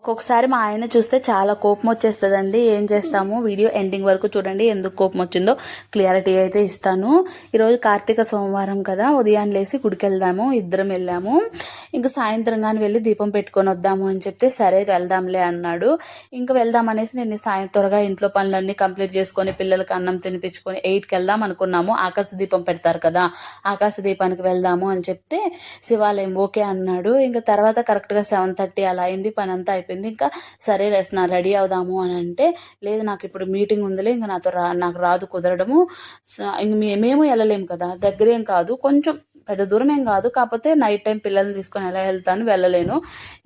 ఒక్కొక్కసారి మా ఆయన చూస్తే చాలా కోపం వచ్చేస్తుందండి. ఏం చేస్తాము, వీడియో ఎండింగ్ వరకు చూడండి, ఎందుకు కోపం వచ్చిందో క్లియారిటీ అయితే ఇస్తాను. ఈరోజు కార్తీక సోమవారం కదా, ఉదయాన్నే లేసి గుడికి వెళ్దాము, ఇద్దరం వెళ్ళాము. ఇంకా సాయంత్రం కానీ వెళ్ళి దీపం పెట్టుకొని వద్దాము అని చెప్తే సరే వెళ్దాంలే అన్నాడు. ఇంకా వెళ్దామనేసి నేను త్వరగా ఇంట్లో పనులన్నీ కంప్లీట్ చేసుకొని పిల్లలకి అన్నం తినిపించుకొని 8కి వెళ్దాం అనుకున్నాము. ఆకాశ దీపం పెడతారు కదా, ఆకాశ దీపానికి వెళ్దాము అని చెప్తే శివాలయం ఓకే అన్నాడు. ఇంకా తర్వాత కరెక్ట్గా 7:30 అలా అయింది, పని అంతా అయిపోయింది. ఇంకా సరే రెడీ అవుదాము అని అంటే, లేదు నాకు ఇప్పుడు మీటింగ్ ఉందిలే, ఇంకా నాకు రాదు కుదరడము, ఇంక మేము వెళ్ళలేము కదా, దగ్గరేం కాదు, కొంచెం పెద్ద దూరం ఏం కాదు, కాకపోతే నైట్ టైం పిల్లల్ని తీసుకొని ఎలా వెళ్తాను, వెళ్ళలేను.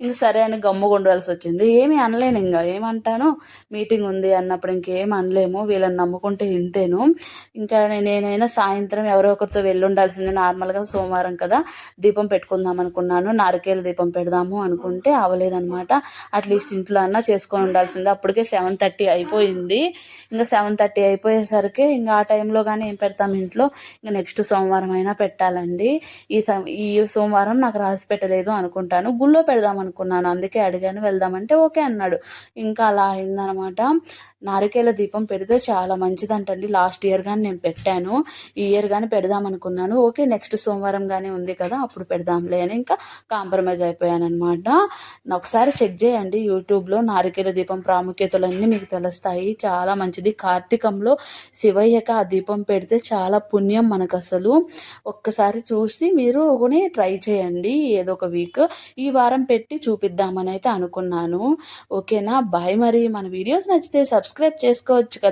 ఇంక సరే అని గమ్ముగా ఉండవలసి వచ్చింది. ఏమీ అనలేను, ఇంకా ఏమంటాను, మీటింగ్ ఉంది అన్నప్పుడు ఇంకేం అనలేము, వీళ్ళని నమ్ముకుంటే ఇంతేను. ఇంకా నేనైనా సాయంత్రం ఎవరో ఒకరితో వెళ్ళి ఉండాల్సింది, నార్మల్గా సోమవారం కదా దీపం పెట్టుకుందాం అనుకున్నాను, నారికేల దీపం పెడదాము అనుకుంటే అవ్వలేదన్నమాట. అట్లీస్ట్ ఇంట్లో అన్నా చేసుకొని ఉండాల్సింది. అప్పటికే 7:30 అయిపోయింది. ఇంకా 7:30 అయిపోయేసరికి ఇంకా ఆ టైంలో కానీ ఏం పెడతాం ఇంట్లో, ఇంకా నెక్స్ట్ సోమవారం అయినా పెట్టాలండి. ఈ సోమవారం నాకు రాసి పెట్టలేదు అనుకుంటాను, గుళ్ళో పెడదాం అనుకున్నాను, అందుకే అడిగాను, వెళ్దామంటే ఓకే అన్నాడు. ఇంకా అలా అయిందనమాట. నారికేల దీపం పెడితే చాలా మంచిదంటండి. లాస్ట్ ఇయర్ కానీ నేను పెట్టాను, ఈ ఇయర్ కానీ పెడదాం అనుకున్నాను. ఓకే నెక్స్ట్ సోమవారం కానీ ఉంది కదా, అప్పుడు పెడదాంలే అని ఇంకా కాంప్రమైజ్ అయిపోయాను అనమాట. ఒకసారి చెక్ చేయండి యూట్యూబ్లో, నారికేల దీపం ప్రాముఖ్యతలన్నీ మీకు తెలుస్తాయి. చాలా మంచిది. కార్తీకంలో శివయ్యకి ఆ దీపం పెడితే చాలా పుణ్యం మనకు. అసలు ఒక్కసారి చూసి మీరు కొని ట్రై చేయండి ఏదో ఒక వీక్. ఈ వారం పెట్టి చూపిద్దామని అయితే అనుకున్నాను. ఓకేనా, బాయ్. మరి మన వీడియోస్ నచ్చితే సబ్స్క్రైబ్ చేసుకోవచ్చు కదా.